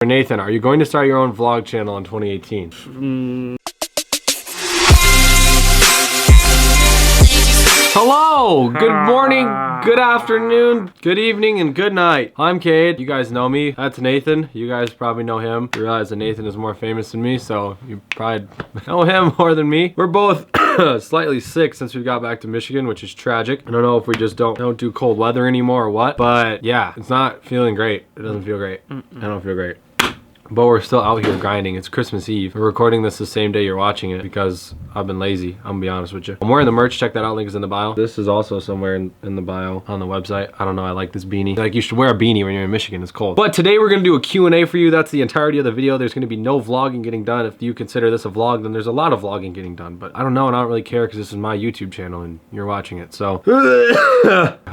Nathan, are you going to start your own vlog channel in 2018? Hello, good morning, good afternoon, good evening, and good night. I'm Kade. You guys know me. That's Nathan. You guys probably know him. You realize that Nathan is more famous than me, so you probably know him more than me. We're both slightly sick since we got back to Michigan, which is tragic. I don't know if we just don't do cold weather anymore or what, but yeah, it's not feeling great. It doesn't feel great. I don't feel great. But we're still out here grinding. It's Christmas Eve. We're recording this the same day you're watching it because I've been lazy. I'm gonna be honest with you. I'm wearing the merch. Check that out. Link is in the bio. This is also somewhere in the bio on the website. I don't know. I like this beanie. Like, you should wear a beanie when you're in Michigan. It's cold. But today we're gonna do a Q&A for you. That's the entirety of the video. There's gonna be no vlogging getting done. If you consider this a vlog, then there's a lot of vlogging getting done. But I don't know, and I don't really care because this is my YouTube channel and you're watching it. So,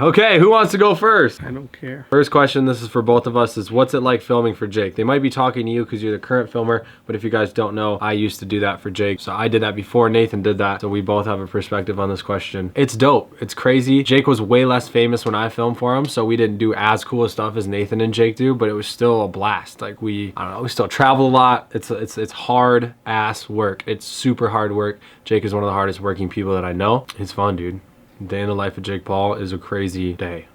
okay, who wants to go first? I don't care. First question, this is for both of us, is what's it like filming for Jake? They might be talking to you because you're the current filmer, but if you guys don't know, I used to do that for Jake. So I did that before Nathan did that. So we both have a perspective on this question. It's dope. It's crazy. Jake was way less famous when I filmed for him, so we didn't do as cool stuff as Nathan and Jake do, but it was still a blast. Like, I don't know, we still travel a lot. It's hard ass work. It's super hard work. Jake is one of the hardest working people that I know. It's fun, dude. Day in the life of Jake Paul is a crazy day.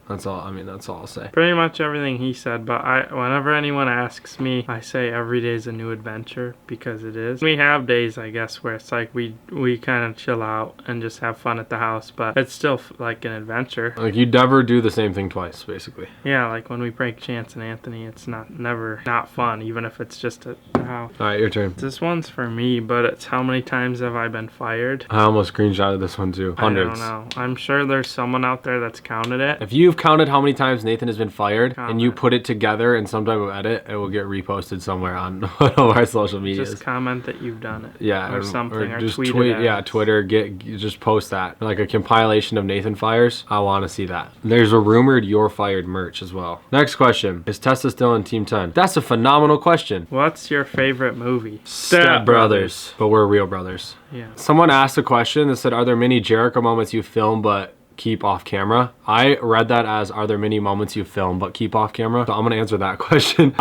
That's all, that's all I'll say. Pretty much everything he said, but whenever anyone asks me, I say every day is a new adventure, because it is. We have days, I guess, where it's like we kind of chill out and just have fun at the house, but it's still like an adventure. Like, you never do the same thing twice, basically. Yeah, like when we prank Chance and Anthony, it's never not fun, even if it's just at the house. All right, your turn. This one's for me, but it's how many times have I been fired? I almost screenshotted this one too. Hundreds. I don't know. I'm sure there's someone out there that's counted it. If you've counted how many times Nathan has been fired and you put it together in some type of edit, it will get reposted somewhere on one of our social medias. Just comment that you've done it. Yeah, or something, or just tweet tweet. it Yeah, Twitter. Just post that, like a compilation of Nathan fires. I want to see that. There's a rumored "you're fired" merch as well. Next question: is Tessa still in Team 10? That's a phenomenal question. What's your favorite movie? Step Brothers. But we're real brothers. Yeah. Someone asked a question that said, "Are there many Jericho moments you film but keep off camera?" I read that as, are there many moments you film but keep off camera? So I'm gonna answer that question.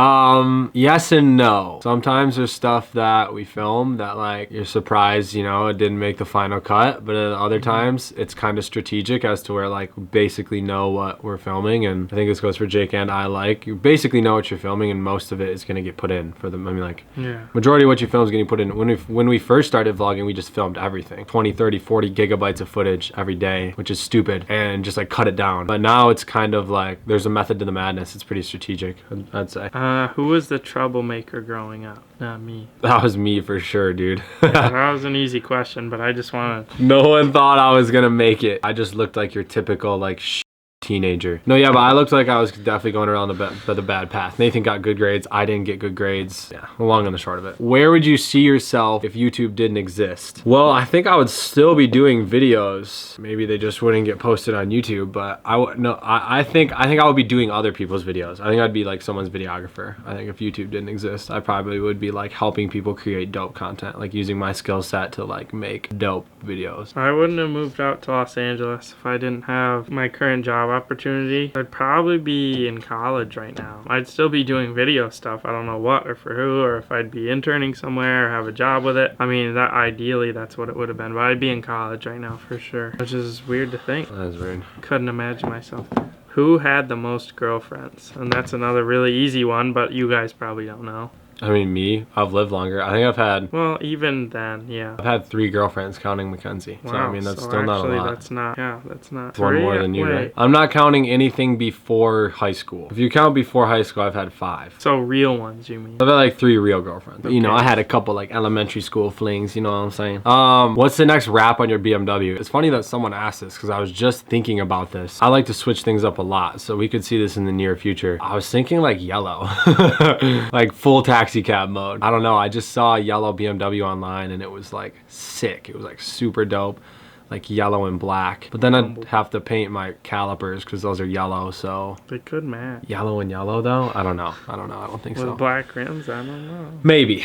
Yes and no. Sometimes there's stuff that we film that, like, you're surprised, you know, it didn't make the final cut, but at other times it's kind of strategic as to where, like, we basically know what we're filming, and I think this goes for Jake and I. Like, you basically know what you're filming, and most of it is gonna get put in for the, yeah, majority of what you film is getting put in. When we first started vlogging, we just filmed everything, 20, 30, 40 gigabytes of footage every day, which is stupid, and just like cut it down. But now it's kind of like there's a method to the madness. It's pretty strategic, I'd say. Who was the troublemaker growing up? Not me. That was me for sure, dude. That was an easy question, but I just wanted. No one thought I was gonna make it. I just looked like your typical like teenager. No, yeah, but I looked like I was definitely going around the bad path. Nathan got good grades. I didn't get good grades. Yeah, the long and the short of it. Where would you see yourself if YouTube didn't exist? Well, I think I would still be doing videos. Maybe they just wouldn't get posted on YouTube, but I think I would be doing other people's videos. I think I'd be like someone's videographer. I think if YouTube didn't exist, I probably would be like helping people create dope content, like using my skill set to like make dope videos. I wouldn't have moved out to Los Angeles if I didn't have my current job opportunity. I'd probably be in college right now. I'd still be doing video stuff. I don't know what or for who, or if I'd be interning somewhere or have a job with it. I mean, that ideally that's what it would have been, but I'd be in college right now for sure, which is weird to think. That's weird. Couldn't imagine myself. Who had the most girlfriends? And that's another really easy one, but you guys probably don't know. I mean, me, I've lived longer. I think I've had... Well, even then, yeah. I've had 3 girlfriends counting Mackenzie. Wow, so, I mean, that's so still actually, not a lot. That's not, yeah, that's not... One more than you, right? I'm not counting anything before high school. If you count before high school, I've had 5. So real ones, you mean? I've had like 3 real girlfriends. Okay. You know, I had a couple like elementary school flings, you know what I'm saying? What's the next wrap on your BMW? It's funny that someone asked this because I was just thinking about this. I like to switch things up a lot, so we could see this in the near future. I was thinking like yellow, like full taxi cab mode. I don't know, I just saw a yellow BMW online and it was like sick. It was like super dope. like yellow and black. But then I'd have to paint my calipers because those are yellow, so. They could match. Yellow and yellow though? I don't know. I don't think so. With black rims? I don't know. Maybe,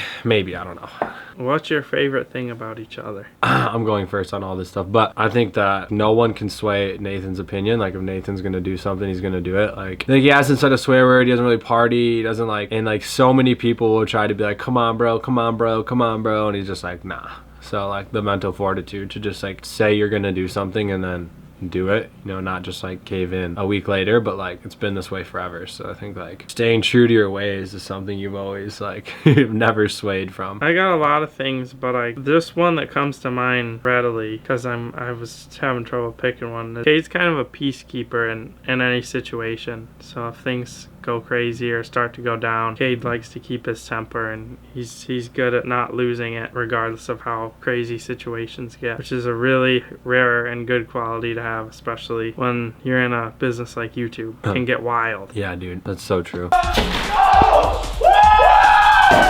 I don't know. What's your favorite thing about each other? I'm going first on all this stuff, but I think that no one can sway Nathan's opinion. Like if Nathan's gonna do something, he's gonna do it. Like he hasn't said a swear word, he doesn't really party, he doesn't like, and like so many people will try to be like, come on bro, come on bro, come on bro, and he's just like, nah. So like the mental fortitude to just like say you're gonna do something and then do it, you know, not just like cave in a week later, but like it's been this way forever. So I think like staying true to your ways is something you've always like never swayed from. I got a lot of things, but like this one that comes to mind readily because I was having trouble picking one. Kade's kind of a peacekeeper in any situation, so if things go crazy or start to go down, Kade likes to keep his temper, and he's good at not losing it regardless of how crazy situations get, which is a really rare and good quality to have, especially when you're in a business like YouTube. It can get wild. Yeah, dude, that's so true.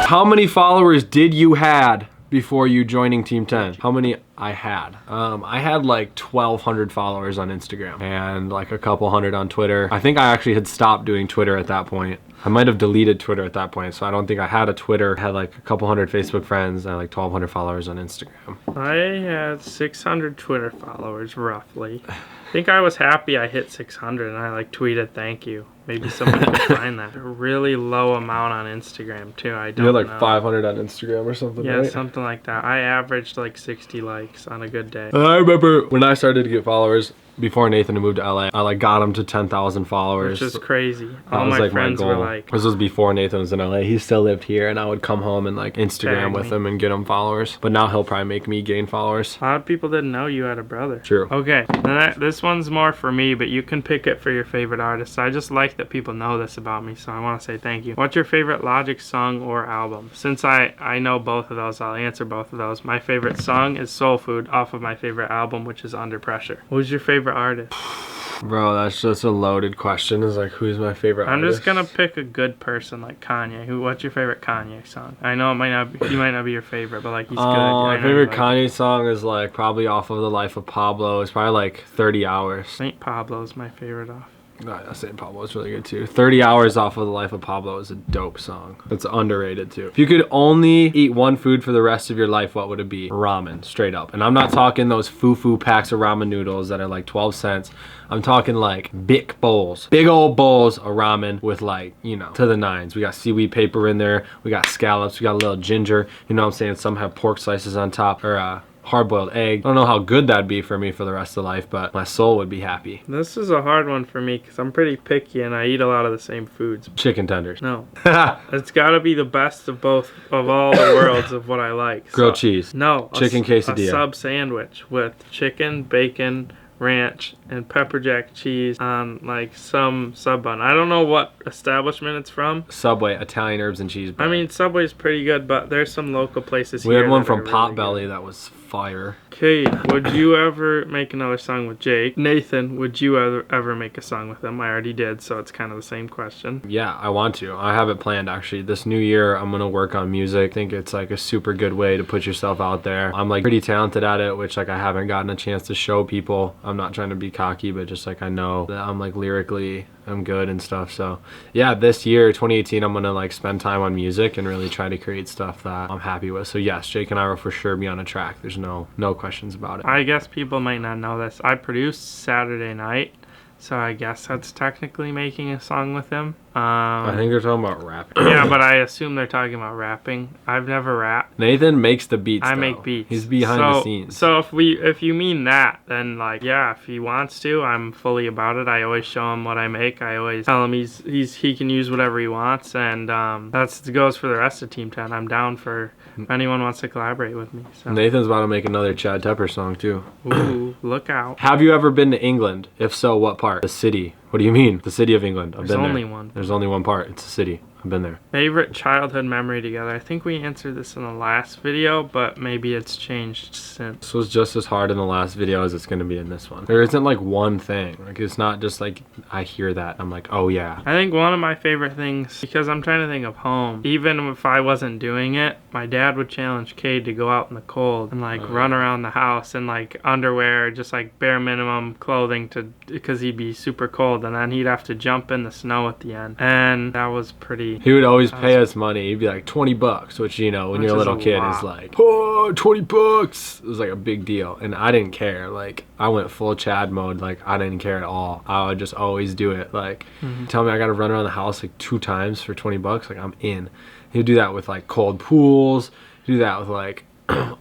How many followers did you had before you joining Team 10? How many I had? I had like 1,200 followers on Instagram and like a couple hundred on Twitter. I think I actually had stopped doing Twitter at that point. I might have deleted Twitter at that point, so I don't think I had a Twitter. I had like a couple hundred Facebook friends and like 1,200 followers on Instagram. I had 600 Twitter followers, roughly. I think I was happy I hit 600 and I like tweeted thank you. Maybe someone could find that. A really low amount on Instagram too. I don't know. You had like 500 on Instagram or something, yeah, right? something like that. I averaged like 60 likes on a good day. I remember when I started to get followers, before Nathan moved to LA, I like got him to 10,000 followers. Which is crazy. That All was my like friends my were goal. like... This was before Nathan was in LA. He still lived here, and I would come home and like Instagram with him and get him followers. But now he'll probably make me gain followers. A lot of people didn't know you had a brother. True. Okay, this one's more for me, but you can pick it for your favorite artist. I just like that people know this about me, so I want to say thank you. What's your favorite Logic song or album? Since I know both of those, I'll answer both of those. My favorite song is Soul Food off of my favorite album, which is Under Pressure. Who's your favorite artist? Bro, that's just a loaded question. Is like, who's my favorite artist? I'm just gonna pick a good person like Kanye. What's your favorite Kanye song? I know he might not be your favorite, but like he's good. My favorite Kanye song is like probably off of The Life of Pablo. It's probably like 30 Hours. Saint Pablo's my favorite off. No, St. Pablo is really good too. 30 Hours off of The Life of Pablo is a dope song. It's underrated too. If you could only eat one food for the rest of your life, what would it be? Ramen, straight up. And I'm not talking those foo-foo packs of ramen noodles that are like 12 cents. I'm talking like big bowls. Big old bowls of ramen with like, you know, to the nines. We got seaweed paper in there. We got scallops. We got a little ginger. You know what I'm saying? Some have pork slices on top, or hard-boiled egg. I don't know how good that'd be for me for the rest of life, but my soul would be happy. This is a hard one for me because I'm pretty picky and I eat a lot of the same foods. Chicken tenders. No. It's got to be the best of both of all the worlds of what I like. Grilled cheese. No. Chicken quesadilla. A sub sandwich with chicken, bacon, ranch, and pepper jack cheese on like some sub bun. I don't know what establishment it's from. Subway, Italian herbs and cheese bun. I mean, Subway's pretty good, but there's some local places we here. We had one that from are really Potbelly good. that was fire. Kade, would you ever make another song with Jake? Nathan, would you ever make a song with him? I already did, so it's kind of the same question. Yeah, I want to. I have it planned actually. This new year, I'm gonna work on music. I think it's like a super good way to put yourself out there. I'm like pretty talented at it, which like I haven't gotten a chance to show people. I'm not trying to be cocky, but just like I know that I'm like lyrically, I'm good and stuff. So yeah, this year 2018 I'm gonna like spend time on music and really try to create stuff that I'm happy with. So yes, Jake and I will for sure be on a track. There's no questions about it. I guess people might not know this. I produced Saturday Night, so I guess that's technically making a song with him. I think they're talking about rapping. Yeah, but I assume they're talking about rapping. I've never rapped. Nathan makes the beats. I though. make beats. He's behind the scenes. So if you mean that, then like yeah, if he wants to, I'm fully about it. I always show him what I make. I always tell him he can use whatever he wants, and that goes for the rest of Team 10. I'm down for if anyone wants to collaborate with me. So. Nathan's about to make another Chad Tepper song too. Ooh, look out! Have you ever been to England? If so, what part? The city. What do you mean? The city of England. There's only one. There's only one part. It's a city. I've been there. Favorite childhood memory together. I think we answered this in the last video, but maybe it's changed since. This was just as hard in the last video as it's going to be in this one. There isn't like one thing. Like it's not just like I hear that I'm like, oh yeah. I think one of my favorite things, because I'm trying to think of home, even if I wasn't doing it, my dad would challenge Kade to go out in the cold and like run around the house in like underwear, just like bare minimum clothing because he'd be super cold, and then he'd have to jump in the snow at the end. And that was pretty. He would always pay us money. He'd be like $20, which you know when you're a little kid is like, oh, $20. It was like a big deal, and I didn't care. Like I went full Chad mode. Like I didn't care at all. I would just always do it. Like tell me I got to run around the house like 2 times for $20. Like I'm in. He'd do that with like cold pools. Do that with like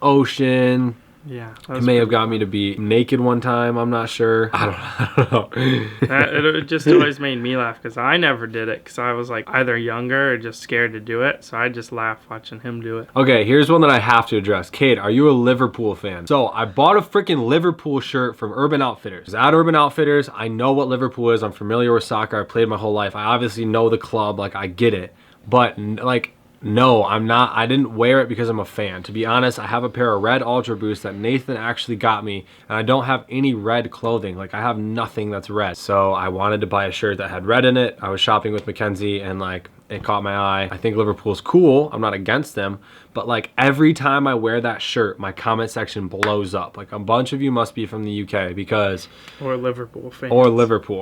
ocean. Yeah, it may have got me to be naked one time. I'm not sure. I don't know. It just always made me laugh because I never did it because I was like either younger or just scared to do it. So I just laugh watching him do it. Okay, here's one that I have to address. Kade, are you a Liverpool fan? So I bought a freaking Liverpool shirt from Urban Outfitters. At Urban Outfitters, I know what Liverpool is. I'm familiar with soccer. I played my whole life. I obviously know the club. Like I get it. But like, no, I'm not. I didn't wear it because I'm a fan. To be honest, I have a pair of red Ultra Boosts that Nathan actually got me, and I don't have any red clothing. Like I have nothing that's red. So I wanted to buy a shirt that had red in it. I was shopping with Mackenzie and like it caught my eye. I think Liverpool's cool. I'm not against them, but like every time I wear that shirt, my comment section blows up. Like a bunch of you must be from the UK because or Liverpool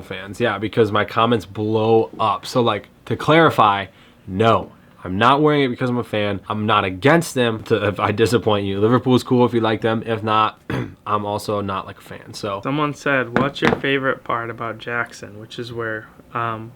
fans. Yeah, because my comments blow up. So like to clarify, no. I'm not wearing it because I'm a fan. I'm not against them if I disappoint you. Liverpool's cool if you like them. If not, I'm also not like a fan. So someone said, what's your favorite part about Jackson, which is where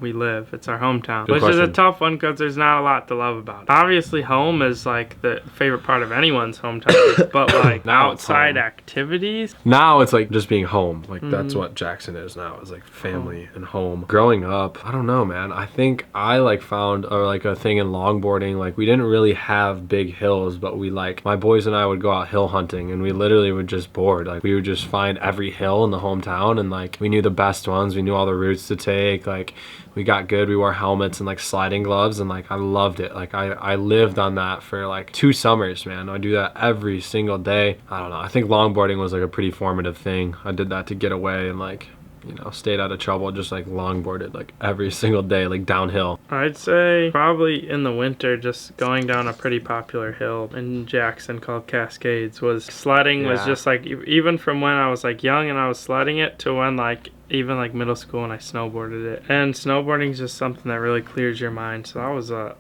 we live? It's our hometown. Good question. Is a tough one because there's not a lot to love about it. Obviously home is like the favorite part of anyone's hometown, but like outside activities, now it's like just being home. Like that's what Jackson is now, is like family and home. Growing up, I don't know, man. I think I like found like a thing in longboarding. Like we didn't really have big hills, but we like, my boys and I would go out hill hunting and we literally would just board. Like we would just find every hill in the hometown and like we knew the best ones. We knew all the routes to take. Like we got good. We wore helmets and like sliding gloves and like I loved it. Like I lived on that for like 2 summers, man. I do that every single day. I don't know. I think longboarding was like a pretty formative thing. I did that to get away and like, you know, stayed out of trouble, just like longboarded like every single day, like downhill. I'd say probably in the winter, just going down a pretty popular hill in Jackson called Cascades was sledding. Was just like, even from when I was like young and I was sledding it to when like even like middle school when I snowboarded it. And snowboarding is just something that really clears your mind. So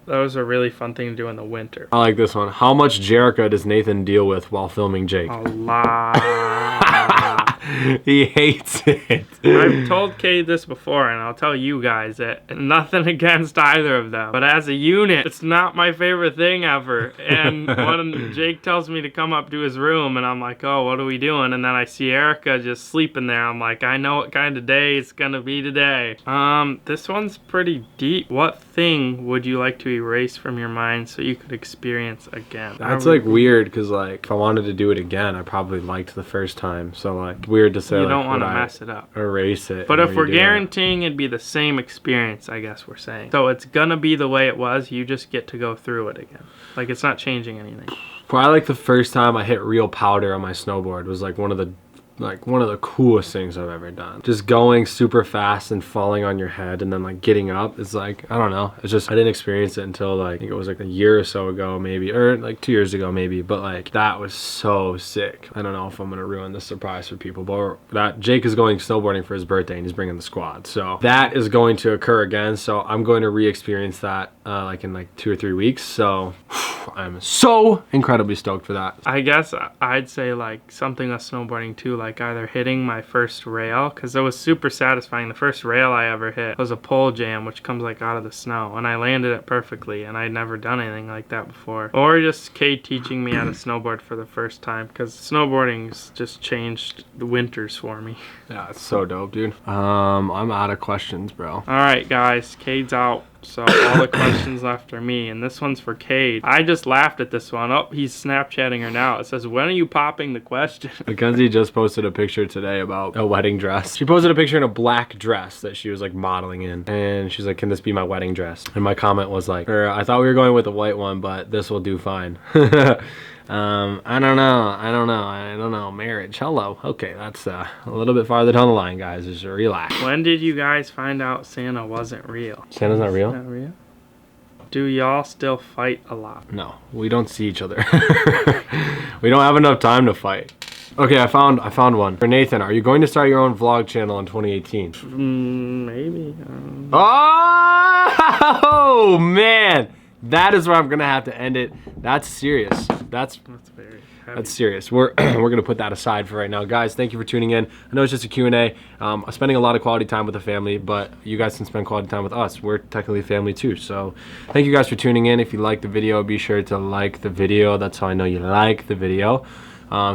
that was a really fun thing to do in the winter. I like this one. How much Jerica does Nathan deal with while filming Jake? A lot. He hates it. I've told Kade this before, and I'll tell you guys that nothing against either of them, but as a unit, it's not my favorite thing ever. And when Jake tells me to come up to his room, and I'm like, oh, what are we doing? And then I see Erica just sleeping there. I'm like, I know what kind of day it's gonna be today. This one's pretty deep. What thing would you like to erase from your mind so you could experience again? That's like weird, because like if I wanted to do it again, I probably liked the first time. So like weird to say. You like, don't want to mess it up. Erase it. But if we're guaranteeing it'd be the same experience, I guess we're saying. So it's gonna be the way it was. You just get to go through it again. Like it's not changing anything. Probably like the first time I hit real powder on my snowboard was like one of the coolest things I've ever done. Just going super fast and falling on your head and then like getting up is like, I don't know. It's just, I didn't experience it until like, I think it was like a year or so ago maybe, or like 2 years ago maybe, but like that was so sick. I don't know if I'm gonna ruin the surprise for people, but that Jake is going snowboarding for his birthday and he's bringing the squad. So that is going to occur again. So I'm going to re-experience that like in like 2 or 3 weeks. So I'm so incredibly stoked for that. I guess I'd say like something with snowboarding too, like either hitting my first rail, because it was super satisfying. The first rail I ever hit was a pole jam, which comes like out of the snow, and I landed it perfectly, and I'd never done anything like that before. Or just Kate teaching me how to snowboard for the first time, because snowboarding's just changed the winters for me. Yeah, it's so dope, dude. I'm out of questions, bro. All right, guys, Cade's out. So all the questions left are me, and this one's for Kade. I just laughed at this one. Oh, he's Snapchatting her now. It says, when are you popping the question? Mackenzie just posted a picture today about a wedding dress. She posted a picture in a black dress that she was like modeling in. And she's like, can this be my wedding dress? And my comment was like, I thought we were going with a white one, but this will do fine. I don't know. Marriage, hello. Okay, that's a little bit farther down the line, guys. Just relax. When did you guys find out Santa wasn't real? Santa's not real? Not real? Do y'all still fight a lot? No, we don't see each other. We don't have enough time to fight. Okay, I found one. For Nathan, are you going to start your own vlog channel in 2018? Maybe. Oh, man. That is where I'm gonna have to end it. That's serious. That's very heavy. That's serious. We're gonna put that aside for right now, guys. Thank you for tuning in. I know it's just a Q&A. I'm spending a lot of quality time with the family, but you guys can spend quality time with us. We're technically family too. So thank you guys for tuning in. If you like the video, be sure to like the video. That's how I know you like the video.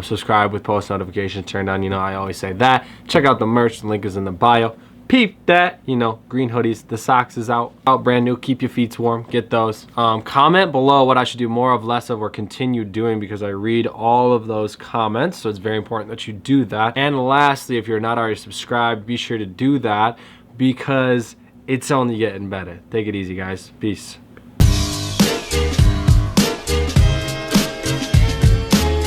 Subscribe with post notifications turned on. You know I always say that. Check out the merch. The link is in the bio. Peep that, you know, green hoodies, the socks is out brand new. Keep your feet warm, get those. Comment below what I should do more of, less of, or continue doing, because I read all of those comments, so it's very important that you do that. And lastly, if you're not already subscribed, be sure to do that, because it's only getting better. Take it easy, guys. Peace.